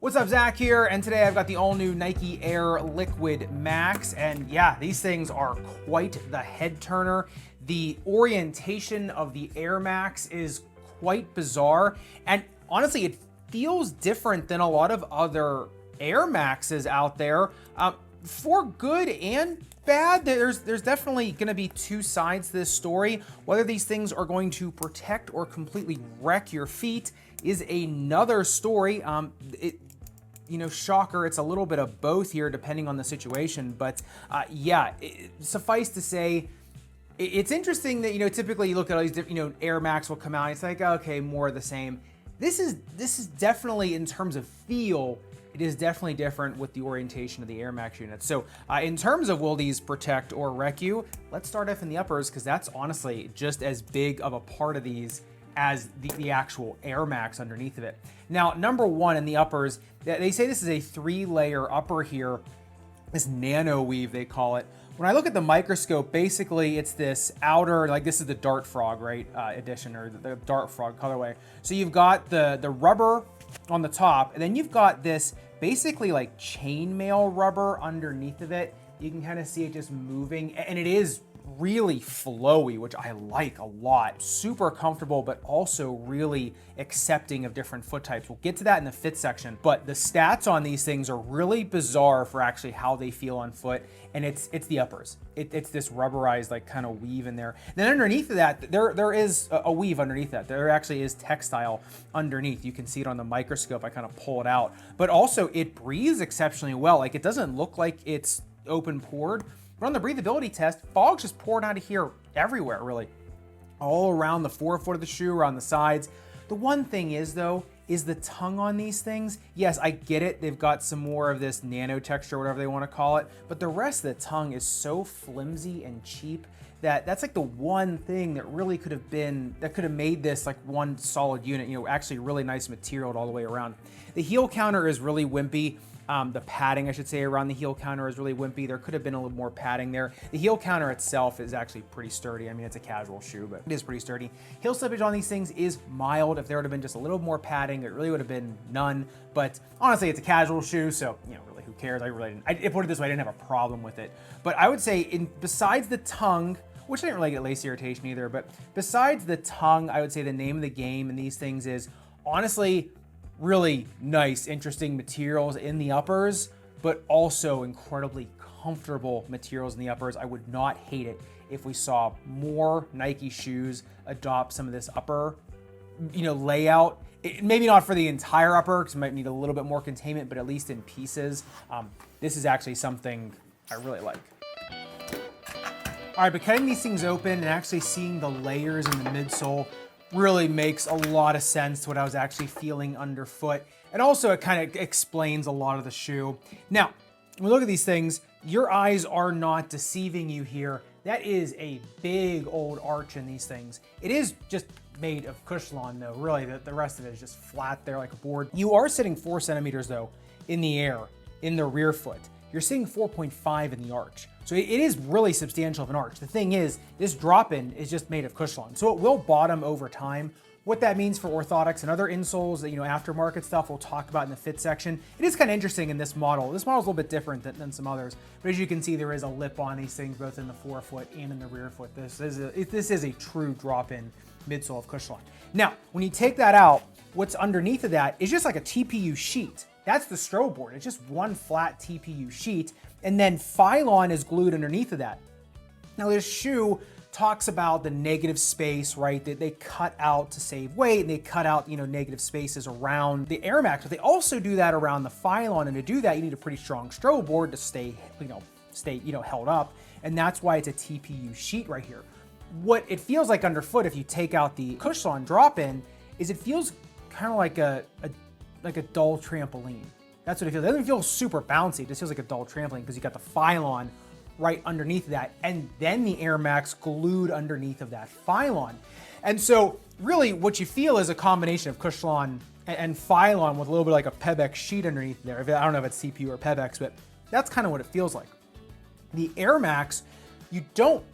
What's up, Zach here, and today I've got the all-new Nike Air Liquid Max, and yeah, these things are quite the head turner. The orientation of the Air Max is quite bizarre, and honestly, it feels different than a lot of other Air Maxes out there. For good and bad, there's definitely going to be two sides to this story. Whether these things are going to protect or completely wreck your feet is another story. Shocker, it's a little bit of both here depending on the situation, but suffice to say, it's interesting that, typically you look at all these different, Air Max will come out, it's like, okay, more of the same. This is definitely, in terms of feel, it is definitely different with the orientation of the Air Max units. So in terms of will these protect or wreck you, let's start off in the uppers, because that's honestly just as big of a part of these as the actual Air Max underneath of it. Now, number one in the uppers, they say this is a 3-layer upper here, this nano weave they call it. When I look at the microscope, basically it's this outer, like this is the Dart Frog, right, edition, or the Dart Frog colorway. So you've got the rubber on the top, and then you've got this basically like chainmail rubber underneath of it. You can kind of see it just moving, and it is really flowy, which I like a lot. Super comfortable, but also really accepting of different foot types. We'll get to that in the fit section, but the stats on these things are really bizarre for actually how they feel on foot, and it's the uppers. It's this rubberized like kind of weave in there. Then underneath of that, there is a weave underneath that. There actually is textile underneath. You can see it on the microscope. I kind of pull it out, but also it breathes exceptionally well. Like, it doesn't look like it's open pored. But on the breathability test, fog's just pouring out of here everywhere, really. All around the forefoot of the shoe, around the sides. The one thing is, though, is the tongue on these things. Yes, I get it. They've got some more of this nano texture, whatever they want to call it. But the rest of the tongue is so flimsy and cheap that's like the one thing that really could have made this like one solid unit, actually really nice material all the way around. The heel counter is really wimpy. The padding, I should say, around the heel counter is really wimpy. There could have been a little more padding there. The heel counter itself is actually pretty sturdy. I mean, it's a casual shoe, but it is pretty sturdy. Heel slippage on these things is mild. If there would have been just a little more padding, it really would have been none. But honestly, it's a casual shoe, so, really, who cares? Put it this way, I didn't have a problem with it. But I would say, besides the tongue, which I didn't really get lace irritation either, but besides the tongue, I would say the name of the game in these things is, honestly, really nice, interesting materials in the uppers, but also incredibly comfortable materials in the uppers. I would not hate it if we saw more Nike shoes adopt some of this upper, layout. Maybe not for the entire upper, because it might need a little bit more containment, but at least in pieces. This is actually something I really like. All right, but cutting these things open and actually seeing the layers in the midsole really makes a lot of sense to what I was actually feeling underfoot. And also it kind of explains a lot of the shoe. Now, when we look at these things, your eyes are not deceiving you here. That is a big old arch in these things. It is just made of Cushlon though, really. The rest of it is just flat there like a board. You are sitting 4 centimeters though in the air, in the rear foot. You're seeing 4.5 in the arch. So it is really substantial of an arch. The thing is, this drop-in is just made of Cushlon, so it will bottom over time. What that means for orthotics and other insoles, that aftermarket stuff we'll talk about in the fit section. It is kind of interesting in this model. This model is a little bit different than some others, but as you can see, there is a lip on these things, both in the forefoot and in the rear foot. This is a true drop-in midsole of Cushlon. Now, when you take that out, what's underneath of that is just like a TPU sheet. That's the strobe board. It's just one flat TPU sheet, and then Phylon is glued underneath of that. Now, this shoe talks about the negative space, right, that they cut out to save weight, and they cut out, negative spaces around the Air Max, but they also do that around the Phylon, and to do that, you need a pretty strong strobe board to stay held up, and that's why it's a TPU sheet right here. What it feels like underfoot, if you take out the Cushlon drop-in, is it feels kind of like a dull trampoline. That's what it feels. It doesn't feel super bouncy. It just feels like a dull trampoline because you got the Phylon right underneath that, and then the Air Max glued underneath of that Phylon. And so really what you feel is a combination of Cushlon and Phylon with a little bit like a Pebex sheet underneath there. I don't know if it's CPU or Pebex, but that's kind of what it feels like. The Air Max, you don't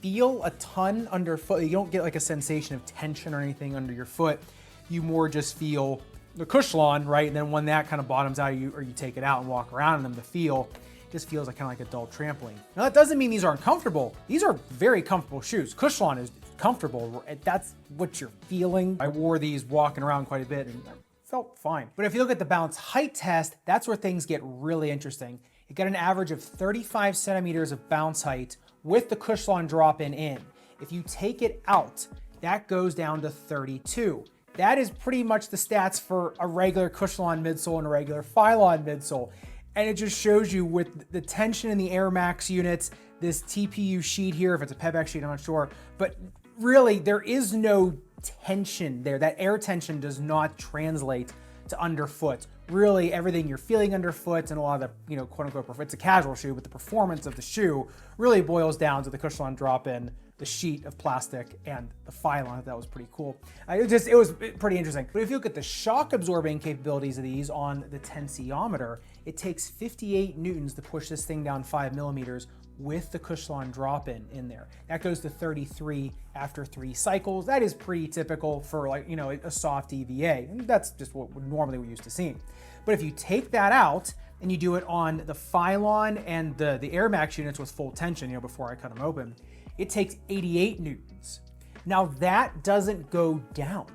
feel a ton underfoot. You don't get like a sensation of tension or anything under your foot. You more just feel the Cushlon, right? And then when that kind of bottoms out, or you take it out and walk around in them, the feel just feels like kind of like a dull trampoline. Now that doesn't mean these aren't comfortable. These are very comfortable shoes. Cushlon is comfortable. That's what you're feeling. I wore these walking around quite a bit and felt fine. But if you look at the bounce height test, that's where things get really interesting. You get an average of 35 centimeters of bounce height with the Cushlon drop-in in. If you take it out, that goes down to 32. That is pretty much the stats for a regular Cushlon midsole and a regular Phylon midsole. And it just shows you with the tension in the Air Max units, this TPU sheet here, if it's a Pebax sheet, I'm not sure, but really there is no tension there. That air tension does not translate to underfoot. Really everything you're feeling underfoot and a lot of the, quote unquote, it's a casual shoe, but the performance of the shoe really boils down to the Cushlon drop-in, the sheet of plastic, and the Phylon. That was pretty cool. It was pretty interesting. But if you look at the shock absorbing capabilities of these on the tensiometer, it takes 58 newtons to push this thing down 5 millimeters with the Cushlon drop-in in there. That goes to 33 after 3 cycles. That is pretty typical for a soft EVA. And that's just what normally we're used to seeing. But if you take that out and you do it on the Phylon and the Air Max units with full tension, before I cut them open, it takes 88 newtons. Now that doesn't go down.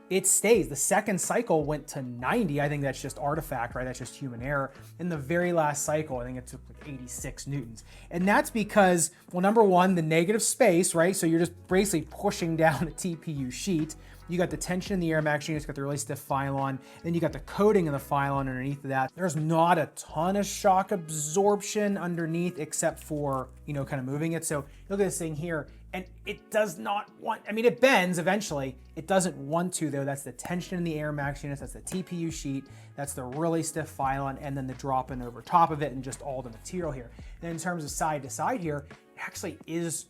It stays. The second cycle went to 90. I think that's just artifact, right? That's just human error. In the very last cycle, I think it took like 86 newtons. And that's because, well, number one, the negative space, right? So you're just basically pushing down a TPU sheet. You got the tension in the Air Max units, got the really stiff Phylon, then you got the coating of the Phylon underneath of that. There's not a ton of shock absorption underneath except for, kind of moving it. So look at this thing here, and it does not want, it bends eventually. It doesn't want to though. That's the tension in the Air Max units, that's the TPU sheet, that's the really stiff Phylon, and then the drop-in over top of it and just all the material here. And in terms of side to side here, it actually is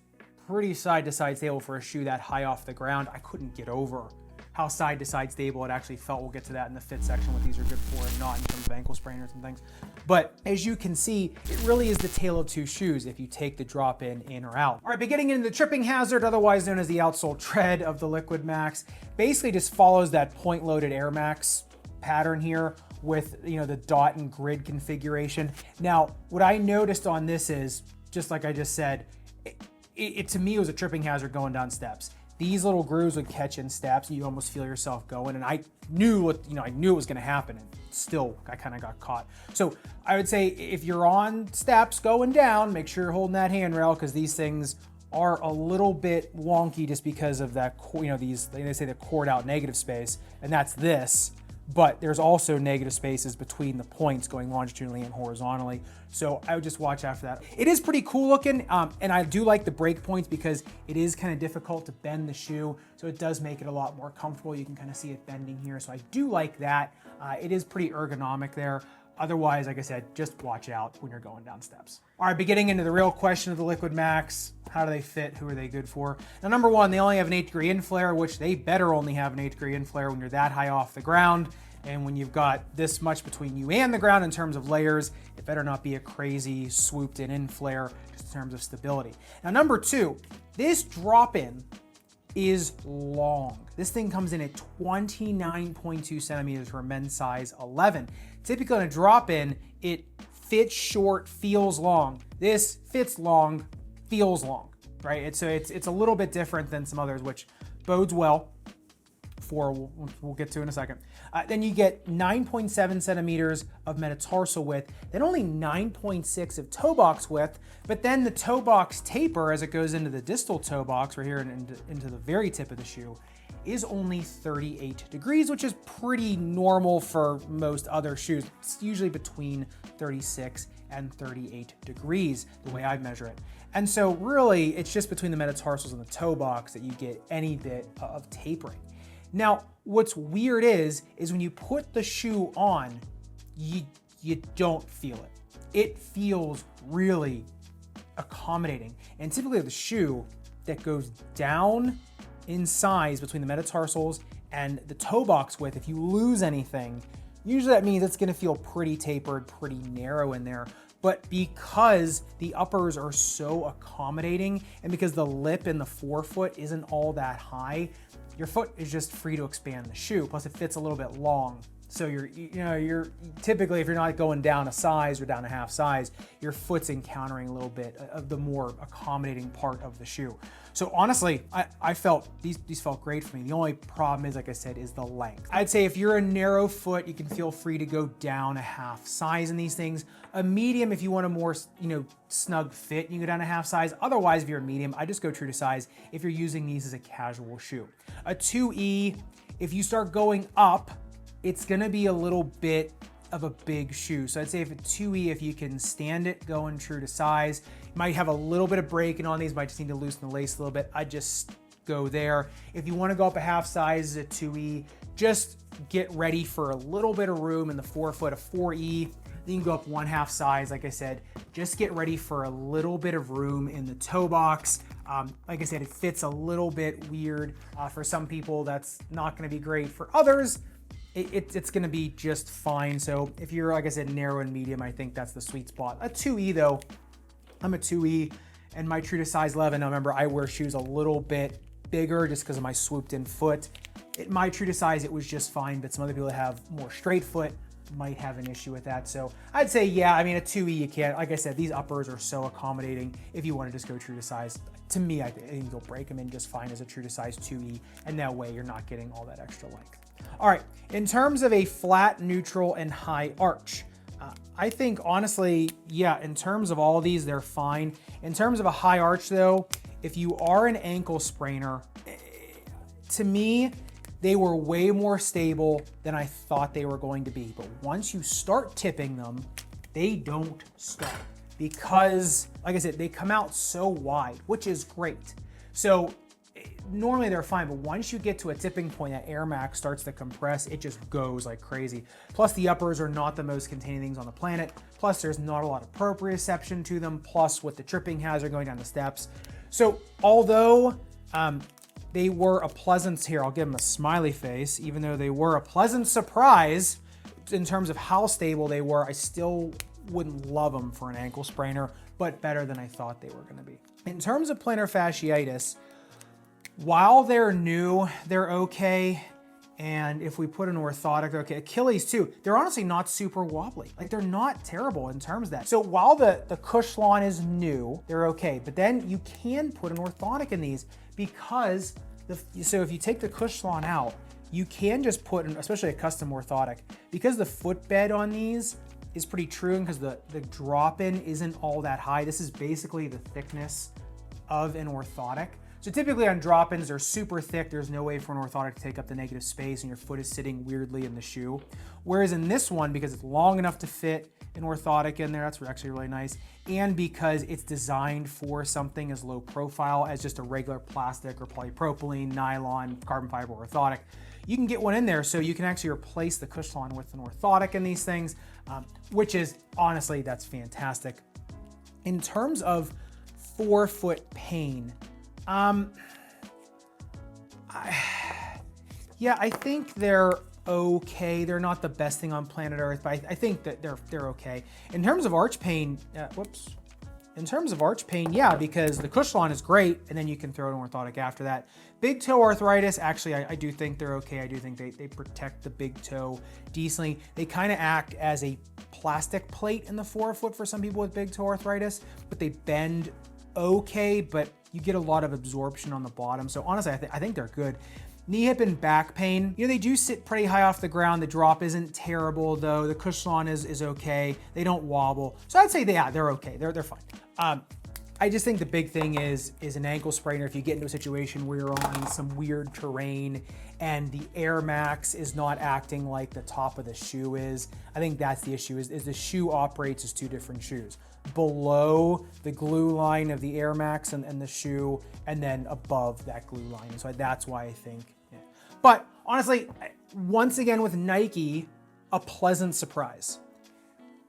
pretty side-to-side stable for a shoe that high off the ground. I couldn't get over how side-to-side stable it actually felt. We'll get to that in the fit section, what these are good for and not in terms of ankle sprainers and things. But as you can see, it really is the tale of two shoes if you take the drop-in in or out. All right, but getting into the tripping hazard, otherwise known as the outsole tread of the Liquid Max, basically just follows that point-loaded Air Max pattern here with the dot and grid configuration. Now, what I noticed on this is, just like I just said, to me, it was a tripping hazard going down steps. These little grooves would catch in steps and you almost feel yourself going. And I knew I knew it was gonna happen, and still I kind of got caught. So I would say if you're on steps going down, make sure you're holding that handrail, because these things are a little bit wonky just because of that, they say the cord out negative space, and that's this. But there's also negative spaces between the points going longitudinally and horizontally. So I would just watch out for that. It is pretty cool looking, and I do like the break points because it is kind of difficult to bend the shoe. So it does make it a lot more comfortable. You can kind of see it bending here. So I do like that. It is pretty ergonomic there. Otherwise, like I said, just watch out when you're going down steps. All right, but getting into the real question of the Liquid Max, how do they fit? Who are they good for? Now, number one, they only have an 8-degree in flare, which they better only have an 8-degree in flare when you're that high off the ground. And when you've got this much between you and the ground in terms of layers, it better not be a crazy swooped in flare just in terms of stability. Now, number two, this drop-in is long. This thing comes in at 29.2 centimeters for men's size 11. Typically on a drop-in, it fits short, feels long. This fits long, feels long, right? It's a little bit different than some others, which bodes well for, we'll get to in a second. Then you get 9.7 centimeters of metatarsal width, then only 9.6 of toe box width, but then the toe box taper as it goes into the distal toe box right here and into the very tip of the shoe is only 38 degrees, which is pretty normal for most other shoes. It's usually between 36 and 38 degrees, the way I measure it. And so really, it's just between the metatarsals and the toe box that you get any bit of tapering. Now, what's weird is when you put the shoe on, you don't feel it. It feels really accommodating. And typically the shoe that goes down in size between the metatarsals and the toe box width, if you lose anything, usually that means it's gonna feel pretty tapered, pretty narrow in there. But because the uppers are so accommodating and because the lip in the forefoot isn't all that high, your foot is just free to expand the shoe. Plus it fits a little bit long. So you're typically, if you're not going down a size or down a half size, your foot's encountering a little bit of the more accommodating part of the shoe. So honestly, I felt these felt great for me. The only problem is, like I said, is the length. I'd say if you're a narrow foot, you can feel free to go down a half size in these things. A medium, if you want a more, snug fit, you can go down a half size. Otherwise, if you're a medium, I just go true to size if you're using these as a casual shoe. A 2E, if you start going up, it's gonna be a little bit of a big shoe. So I'd say if a 2E, if you can stand it going true to size, you might have a little bit of breaking on these, might just need to loosen the lace a little bit. I'd just go there. If you wanna go up a half size as a 2E, just get ready for a little bit of room in the forefoot. A 4E, then you can go up 1/2 size. Like I said, just get ready for a little bit of room in the toe box. Like I said, it fits a little bit weird. For some people, that's not gonna be great. For others, it's gonna be just fine. So if you're, like I said, narrow and medium, I think that's the sweet spot. A 2E though, I'm a 2E and my true to size 11. Now remember, I wear shoes a little bit bigger just because of my swooped in foot. My true to size, it was just fine, but some other people that have more straight foot might have an issue with that. So I'd say, yeah, I mean, a 2E, you can't, like I said, these uppers are so accommodating. If you want to just go true to size, to me, I think you'll break them in just fine as a true to size 2E. And that way you're not getting all that extra length. All right, in terms of a flat, neutral, and high arch, I think honestly, yeah, in terms of all of these, they're fine. In terms of a high arch though, if you are an ankle sprainer, to me, they were way more stable than I thought they were going to be. But once you start tipping them, they don't stop because, like I said, they come out so wide, which is great. So normally they're fine, but once you get to a tipping point, that Air Max starts to compress, it just goes like crazy. Plus the uppers are not the most containing things on the planet. Plus there's not a lot of proprioception to them. Plus with the tripping hazard going down the steps. So although they were a pleasant, here, I'll give them a smiley face, even though they were a pleasant surprise in terms of how stable they were, I still wouldn't love them for an ankle sprainer, but better than I thought they were gonna be. In terms of plantar fasciitis, while they're new, they're okay. And if we put an orthotic, okay, Achilles too, they're honestly not super wobbly. Like they're not terrible in terms of that. So while the Cushlon is new, they're okay. But then you can put an orthotic in these because, so if you take the Cushlon out, you can just put, especially a custom orthotic, because the footbed on these is pretty true and because the drop-in isn't all that high. This is basically the thickness of an orthotic. So typically on drop-ins, they're super thick. There's no way for an orthotic to take up the negative space and your foot is sitting weirdly in the shoe. Whereas in this one, because it's long enough to fit an orthotic in there, that's actually really nice. And because it's designed for something as low profile as just a regular plastic or polypropylene, nylon, carbon fiber orthotic, you can get one in there so you can actually replace the Cushlon with an orthotic in these things, which is, honestly, that's fantastic. In terms of forefoot pain, yeah, I think they're okay. They're not the best thing on planet Earth, but I think that they're okay. In terms of arch pain, In terms of arch pain, yeah, because the Cushlon is great, and then you can throw an orthotic after that. Big toe arthritis, actually, I do think they're okay. I do think they protect the big toe decently. They kind of act as a plastic plate in the forefoot for some people with big toe arthritis, but they bend okay, but you get a lot of absorption on the bottom. So honestly, I think they're good. Knee, hip, and back pain, they do sit pretty high off the ground. The drop isn't terrible though. The Cushlon is okay. They don't wobble. So I'd say they're okay. They're fine. I just think the big thing is an ankle sprainer. If you get into a situation where you're on some weird terrain and the Air Max is not acting like the top of the shoe is, I think that's the issue, is the shoe operates as two different shoes. Below the glue line of the Air Max and the shoe, and then above that glue line. And so that's why I think, yeah. But honestly, once again with Nike, a pleasant surprise.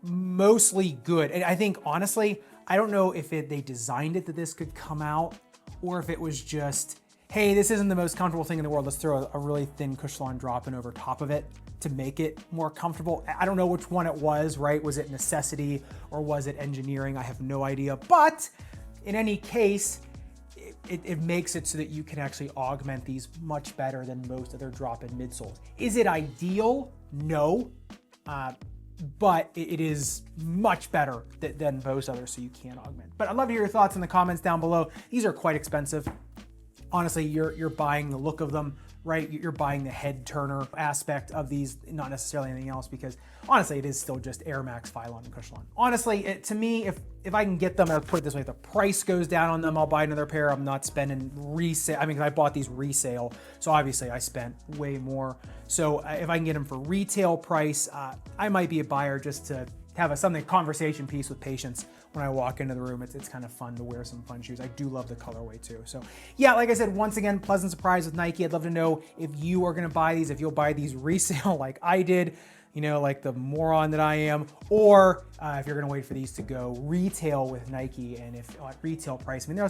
Mostly good. And I think honestly, I don't know if they designed it that this could come out, or if it was just, hey, this isn't the most comfortable thing in the world. Let's throw a really thin Cushlon drop-in over top of it to make it more comfortable. I don't know which one it was, right? Was it necessity or was it engineering? I have no idea. But in any case, it makes it so that you can actually augment these much better than most other drop-in midsoles. Is it ideal? No. But it is much better than most others, so you can augment. But I'd love to hear your thoughts in the comments down below. These are quite expensive. Honestly, you're buying the look of them, right? You're buying the head turner aspect of these, not necessarily anything else, because honestly, it is still just Air Max Phylon and Cushlon. Honestly, to me, if I can get them, I'll put it this way, if the price goes down on them, I'll buy another pair. I'm not spending resale. I mean, I bought these resale, so obviously I spent way more. So if I can get them for retail price, I might be a buyer just to have a conversation piece with patients when I walk into the room. It's kind of fun to wear some fun shoes. I do love the colorway too. So yeah, like I said, once again, pleasant surprise with Nike. I'd love to know if you are gonna buy these, if you'll buy these resale like I did, you know, like the moron that I am, or if you're gonna wait for these to go retail with Nike, and if at retail price, I mean, they're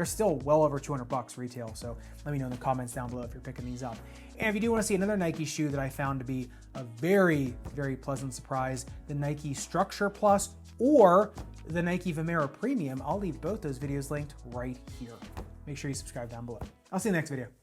still well over 200 bucks retail. So let me know in the comments down below if you're picking these up. And if you do want to see another Nike shoe that I found to be a very, very pleasant surprise, the Nike Structure Plus or the Nike Vomero Premium, I'll leave both those videos linked right here. Make sure you subscribe down below. I'll see you in the next video.